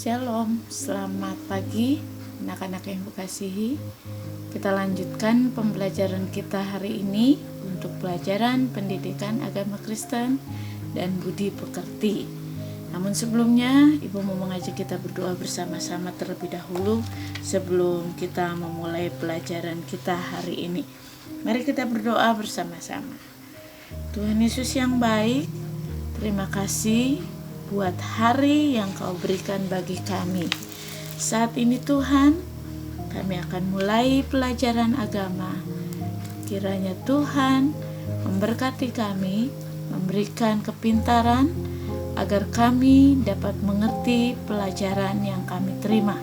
Shalom, selamat pagi anak-anak yang kukasihi. Kita lanjutkan pembelajaran kita hari ini untuk pelajaran pendidikan agama Kristen dan budi pekerti. Namun sebelumnya, Ibu mau mengajak kita berdoa bersama-sama terlebih dahulu sebelum kita memulai pelajaran kita hari ini. Mari kita berdoa bersama-sama. Tuhan Yesus yang baik, terima kasih buat hari yang Kau berikan bagi kami. Saat ini Tuhan, kami akan mulai pelajaran agama. Kiranya Tuhan memberkati kami, memberikan kepintaran agar kami dapat mengerti pelajaran yang kami terima.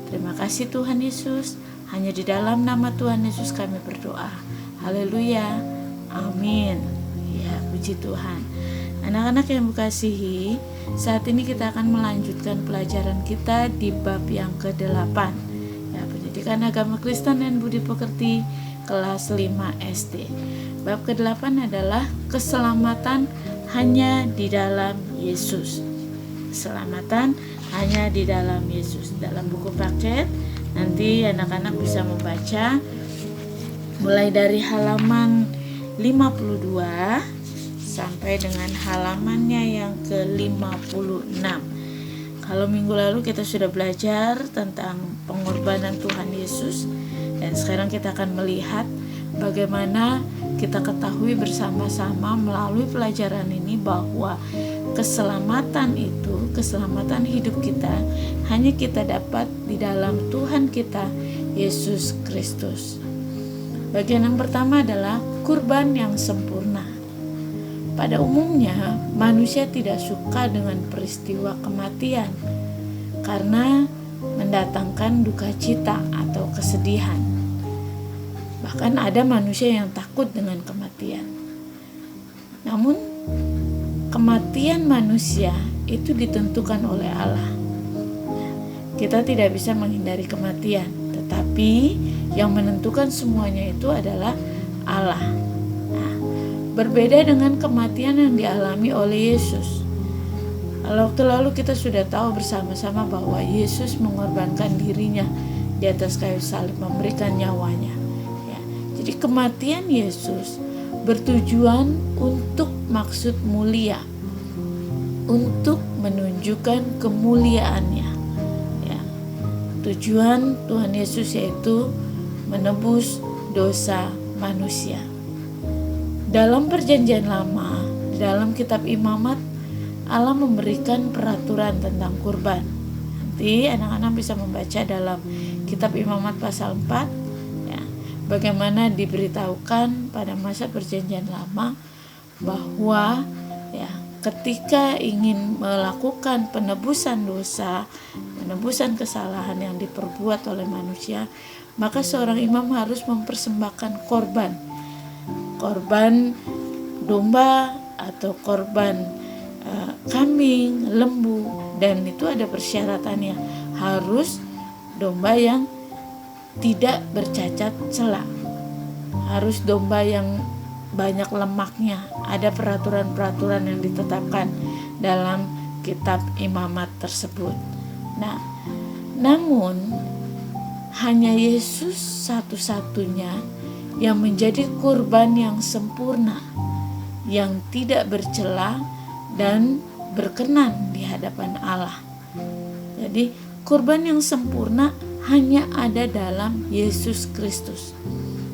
Terima kasih Tuhan Yesus, hanya di dalam nama Tuhan Yesus kami berdoa. Haleluya, amin. Ya, puji Tuhan. Anak-anak yang kukasihi, saat ini kita akan melanjutkan pelajaran kita di bab yang ke-8, ya, pendidikan agama Kristen dan budi pekerti kelas 5 SD. Bab ke-8 adalah keselamatan hanya di dalam Yesus. Keselamatan hanya di dalam Yesus. Dalam buku paket nanti anak-anak bisa membaca mulai dari halaman 52 sampai dengan halamannya yang ke-56. Kalau minggu lalu kita sudah belajar tentang pengorbanan Tuhan Yesus, dan sekarang kita akan melihat bagaimana kita ketahui bersama-sama melalui pelajaran ini bahwa keselamatan itu, keselamatan hidup kita hanya kita dapat di dalam Tuhan kita Yesus Kristus. Bagian yang pertama adalah kurban yang sempurna. Pada umumnya, manusia tidak suka dengan peristiwa kematian karena mendatangkan duka cita atau kesedihan. Bahkan ada manusia yang takut dengan kematian. Namun, kematian manusia itu ditentukan oleh Allah. Kita tidak bisa menghindari kematian, tetapi yang menentukan semuanya itu adalah Allah. Berbeda dengan kematian yang dialami oleh Yesus. Waktu lalu kita sudah tahu bersama-sama bahwa Yesus mengorbankan dirinya di atas kayu salib, memberikan nyawanya. Ya, jadi kematian Yesus bertujuan untuk maksud mulia, untuk menunjukkan kemuliaannya. Ya, tujuan Tuhan Yesus yaitu menebus dosa manusia. Dalam perjanjian lama, dalam kitab Imamat, Allah memberikan peraturan tentang kurban. Nanti anak-anak bisa membaca dalam kitab Imamat pasal 4, ya, bagaimana diberitahukan pada masa perjanjian lama bahwa ya, ketika ingin melakukan penebusan dosa, penebusan kesalahan yang diperbuat oleh manusia, maka seorang imam harus mempersembahkan korban domba atau korban kambing, lembu, dan itu ada persyaratannya, harus domba yang tidak bercacat cela, harus domba yang banyak lemaknya. Ada peraturan-peraturan yang ditetapkan dalam kitab Imamat tersebut. Nah, namun hanya Yesus satu-satunya yang menjadi kurban yang sempurna, yang tidak bercela dan berkenan di hadapan Allah. Jadi kurban yang sempurna hanya ada dalam Yesus Kristus.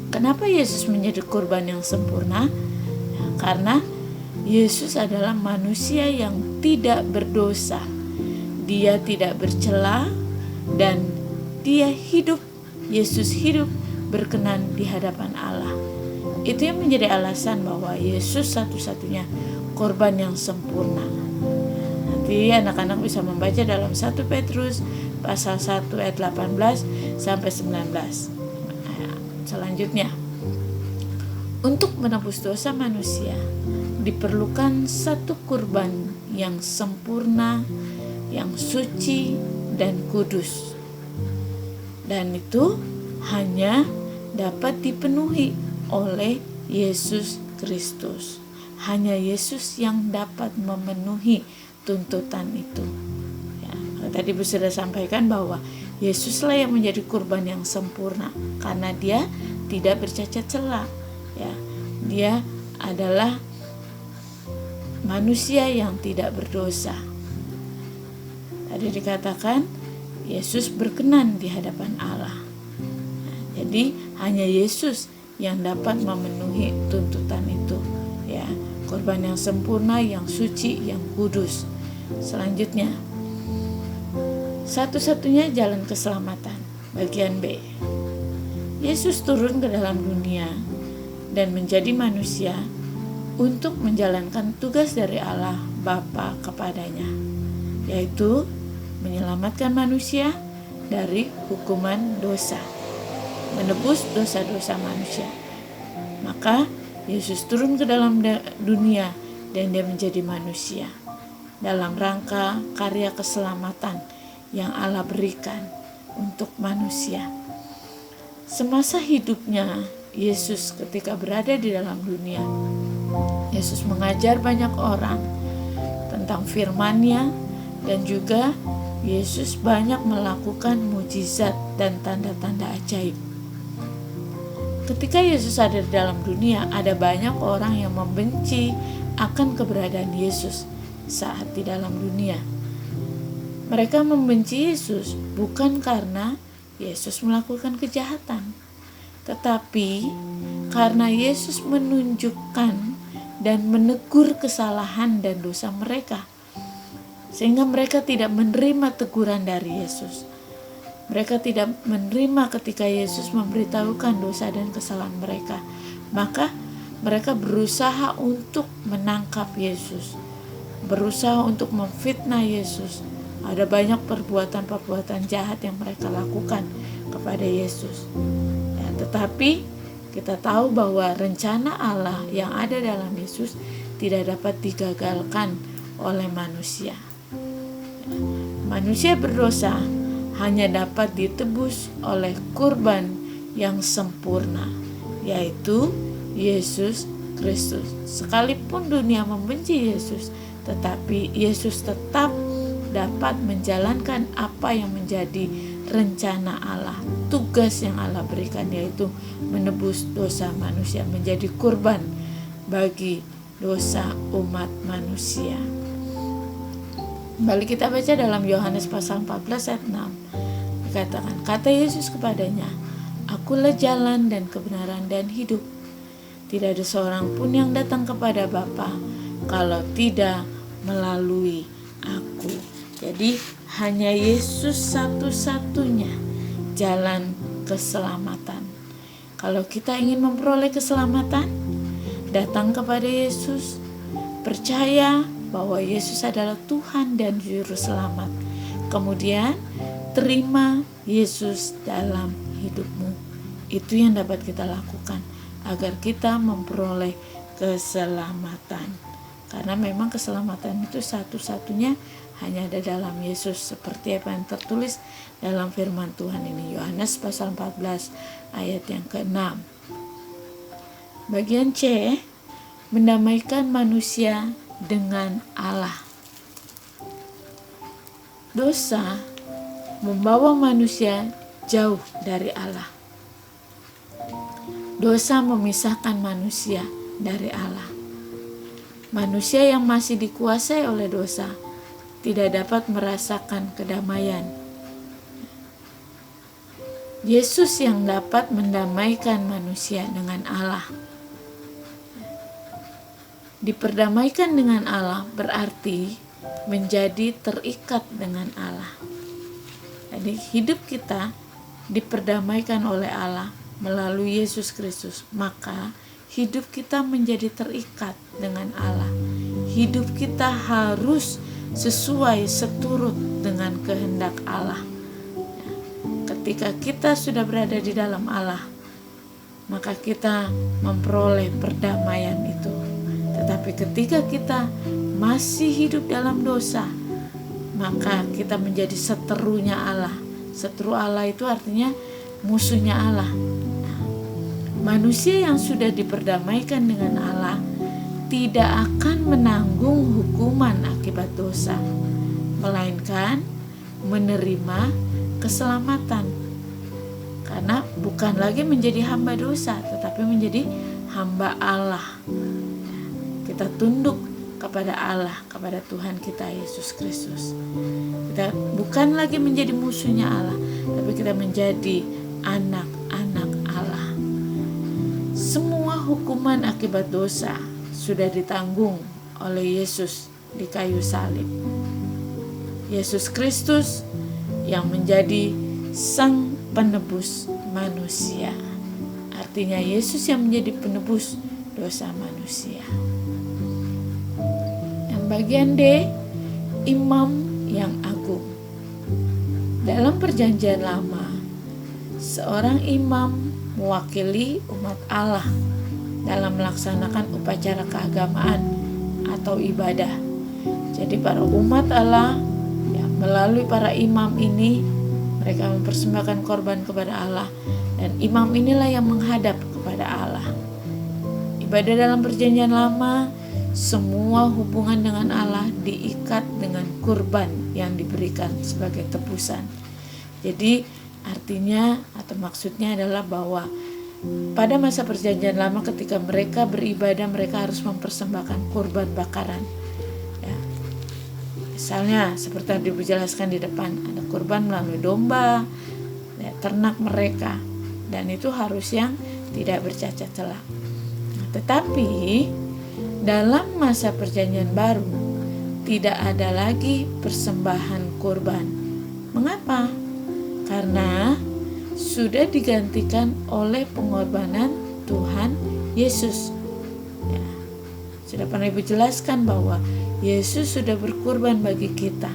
Kenapa Yesus menjadi kurban yang sempurna? Ya, karena Yesus adalah manusia yang tidak berdosa. Dia tidak bercela dan dia hidup, Yesus hidup berkenan di hadapan Allah. Itu yang menjadi alasan bahwa Yesus satu-satunya korban yang sempurna. Nanti anak-anak bisa membaca dalam 1 Petrus pasal 1 ayat 18 sampai 19. Selanjutnya, untuk menebus dosa manusia diperlukan satu kurban yang sempurna, yang suci dan kudus. Dan itu hanya dapat dipenuhi oleh Yesus Kristus. Hanya Yesus yang dapat memenuhi tuntutan itu. Ya, Tadi Bu sudah sampaikan bahwa Yesuslah yang menjadi kurban yang sempurna karena dia tidak bercacat celah. Ya, dia adalah manusia yang tidak berdosa. Tadi dikatakan Yesus berkenan di hadapan Allah. Jadi hanya Yesus yang dapat memenuhi tuntutan itu. Ya, korban yang sempurna, yang suci, yang kudus. Selanjutnya, satu-satunya jalan keselamatan. Bagian B. Yesus turun ke dalam dunia dan menjadi manusia untuk menjalankan tugas dari Allah Bapa kepadanya, yaitu menyelamatkan manusia dari hukuman dosa, menebus dosa-dosa manusia. Maka Yesus turun ke dalam dunia dan dia menjadi manusia dalam rangka karya keselamatan yang Allah berikan untuk manusia. Semasa hidupnya Yesus ketika berada di dalam dunia, Yesus mengajar banyak orang tentang firman-Nya, dan juga Yesus banyak melakukan mujizat dan tanda-tanda ajaib. Ketika Yesus ada di dalam dunia, ada banyak orang yang membenci akan keberadaan Yesus saat di dalam dunia. Mereka membenci Yesus bukan karena Yesus melakukan kejahatan, tetapi karena Yesus menunjukkan dan menegur kesalahan dan dosa mereka, sehingga mereka tidak menerima teguran dari Yesus. Mereka tidak menerima ketika Yesus memberitahukan dosa dan kesalahan mereka. Maka mereka berusaha untuk menangkap Yesus, berusaha untuk memfitnah Yesus. Ada banyak perbuatan-perbuatan jahat yang mereka lakukan kepada Yesus. Ya, tetapi kita tahu bahwa rencana Allah yang ada dalam Yesus tidak dapat digagalkan oleh manusia. Manusia berdosa hanya dapat ditebus oleh kurban yang sempurna, yaitu Yesus Kristus. Sekalipun dunia membenci Yesus, tetapi Yesus tetap dapat menjalankan apa yang menjadi rencana Allah, tugas yang Allah berikan, yaitu menebus dosa manusia, menjadi kurban bagi dosa umat manusia. Kembali kita baca dalam Yohanes pasal 14 ayat 6. Dikatakan, kata Yesus kepadanya, Akulah jalan dan kebenaran dan hidup. Tidak ada seorang pun yang datang kepada Bapa kalau tidak melalui Aku. Jadi hanya Yesus satu-satunya jalan keselamatan. Kalau kita ingin memperoleh keselamatan, datang kepada Yesus, percaya bahwa Yesus adalah Tuhan dan Juru Selamat. Kemudian terima Yesus dalam hidupmu. Itu yang dapat kita lakukan agar kita memperoleh keselamatan. Karena memang keselamatan itu satu-satunya hanya ada dalam Yesus, seperti apa yang tertulis dalam firman Tuhan ini, Yohanes pasal 14 ayat yang ke-6. Bagian C, mendamaikan manusia dengan Allah. Dosa membawa manusia jauh dari Allah. Dosa memisahkan manusia dari Allah. Manusia yang masih dikuasai oleh dosa tidak dapat merasakan kedamaian. Yesus yang dapat mendamaikan manusia dengan Allah. Diperdamaikan dengan Allah berarti menjadi terikat dengan Allah. Jadi hidup kita diperdamaikan oleh Allah melalui Yesus Kristus, maka hidup kita menjadi terikat dengan Allah. Hidup kita harus sesuai seturut dengan kehendak Allah. Ketika kita sudah berada di dalam Allah, maka kita memperoleh perdamaian itu. Tetapi ketika kita masih hidup dalam dosa, maka kita menjadi seterunya Allah. Seteru Allah itu artinya musuhnya Allah. Manusia yang sudah diperdamaikan dengan Allah tidak akan menanggung hukuman akibat dosa, melainkan menerima keselamatan. Karena bukan lagi menjadi hamba dosa, tetapi menjadi hamba Allah. Kita tunduk kepada Allah, kepada Tuhan kita Yesus Kristus. Kita bukan lagi menjadi musuhnya Allah, tapi kita menjadi anak-anak Allah. Semua hukuman akibat dosa sudah ditanggung oleh Yesus di kayu salib. Yesus Kristus yang menjadi sang penebus manusia. Artinya Yesus yang menjadi penebus dosa manusia. Yang bagian D, imam yang agung. Dalam perjanjian lama, seorang imam mewakili umat Allah dalam melaksanakan upacara keagamaan atau ibadah. Jadi para umat Allah yang melalui para imam ini, mereka mempersembahkan korban kepada Allah, dan imam inilah yang menghadap kepada Allah. Ibadah dalam perjanjian lama, semua hubungan dengan Allah diikat dengan kurban yang diberikan sebagai tebusan. Jadi artinya atau maksudnya adalah bahwa pada masa perjanjian lama ketika mereka beribadah, mereka harus mempersembahkan kurban bakaran. Ya. Misalnya seperti yang dijelaskan di depan, ada kurban melalui domba, ya, ternak mereka, dan itu harus yang tidak bercacat celah. Tetapi dalam masa perjanjian baru tidak ada lagi persembahan kurban. Mengapa? Karena sudah digantikan oleh pengorbanan Tuhan Yesus. Ya, sudah pernah Ibu jelaskan bahwa Yesus sudah berkorban bagi kita,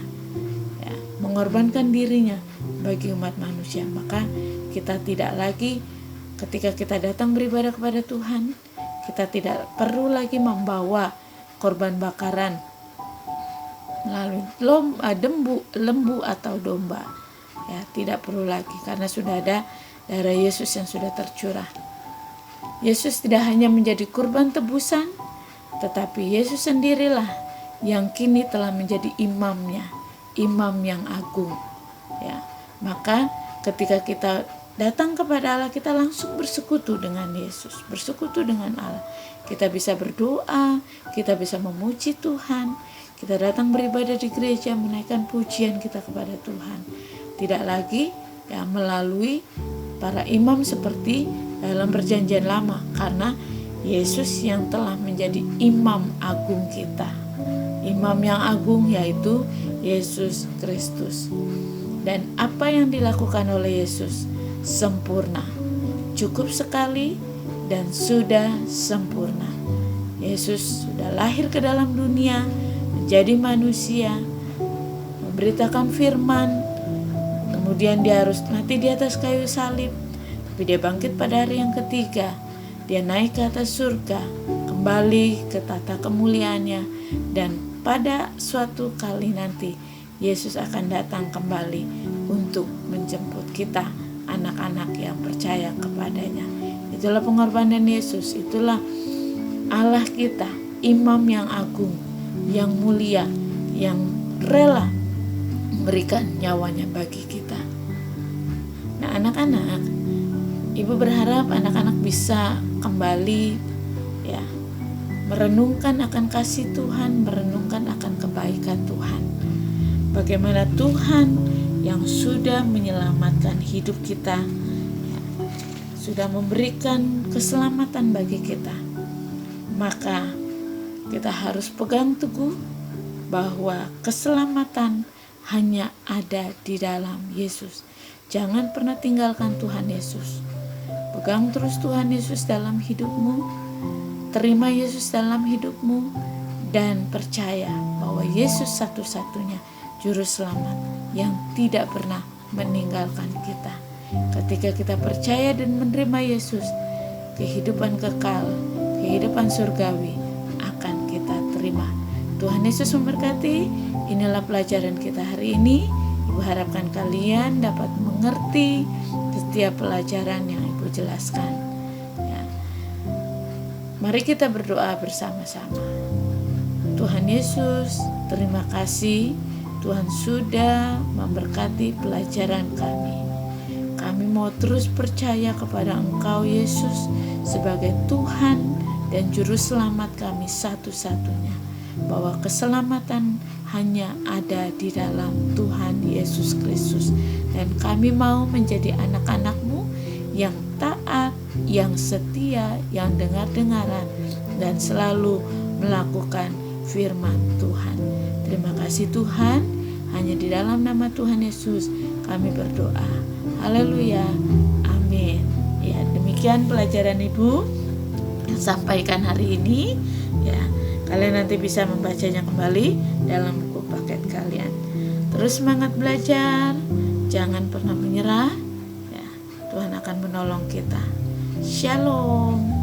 ya, mengorbankan dirinya bagi umat manusia. Maka kita tidak lagi, ketika kita datang beribadah kepada Tuhan, kita tidak perlu lagi membawa korban bakaran melalui lembu atau domba. Ya, tidak perlu lagi karena sudah ada darah Yesus yang sudah tercurah. Yesus tidak hanya menjadi kurban tebusan, tetapi Yesus sendirilah yang kini telah menjadi imamnya, imam yang agung. Ya, maka ketika kita datang kepada Allah, kita langsung bersekutu dengan Yesus, bersekutu dengan Allah. Kita bisa berdoa, kita bisa memuji Tuhan, kita datang beribadah di gereja, menaikkan pujian kita kepada Tuhan. Tidak lagi ya melalui para imam seperti dalam perjanjian lama, karena Yesus yang telah menjadi imam agung kita. Imam yang agung yaitu Yesus Kristus. Dan apa yang dilakukan oleh Yesus sempurna, cukup sekali dan sudah sempurna. Yesus sudah lahir ke dalam dunia, menjadi manusia, memberitakan firman. Kemudian dia harus mati di atas kayu salib, tapi dia bangkit pada hari yang ketiga. Dia naik ke atas surga, kembali ke tata kemuliaannya, dan pada suatu kali nanti Yesus akan datang kembali untuk menjemput kita, anak-anak yang percaya kepadanya. Itulah pengorbanan Yesus, itulah Allah kita, imam yang agung, yang mulia, yang rela memberikan nyawanya bagi kita. Nah, anak-anak, Ibu berharap anak-anak bisa kembali ya merenungkan akan kasih Tuhan, merenungkan akan kebaikan Tuhan. Bagaimana Tuhan yang sudah menyelamatkan hidup kita, ya, sudah memberikan keselamatan bagi kita. Maka kita harus pegang teguh bahwa keselamatan hanya ada di dalam Yesus. Jangan pernah tinggalkan Tuhan Yesus. Pegang terus Tuhan Yesus dalam hidupmu. Terima Yesus dalam hidupmu. Dan percaya bahwa Yesus satu-satunya juru selamat yang tidak pernah meninggalkan kita. Ketika kita percaya dan menerima Yesus, kehidupan kekal, kehidupan surgawi akan kita terima. Tuhan Yesus memberkati. Inilah pelajaran kita hari ini. Ibu harapkan kalian dapat mengerti setiap pelajaran yang Ibu jelaskan. Ya. Mari kita berdoa bersama-sama. Tuhan Yesus, terima kasih Tuhan sudah memberkati pelajaran kami. Kami mau terus percaya kepada Engkau Yesus sebagai Tuhan dan Juru Selamat kami satu-satunya, bahwa keselamatan hanya ada di dalam Tuhan Yesus Kristus. Dan kami mau menjadi anak-anak-Mu yang taat, yang setia, yang dengar-dengaran, dan selalu melakukan firman Tuhan. Terima kasih Tuhan, hanya di dalam nama Tuhan Yesus kami berdoa. Haleluya, amin. Ya, demikian pelajaran Ibu yang sampaikan hari ini. Ya, kalian nanti bisa membacanya kembali dalam buku paket kalian. Terus semangat belajar, jangan pernah menyerah. Ya, Tuhan akan menolong kita. Shalom.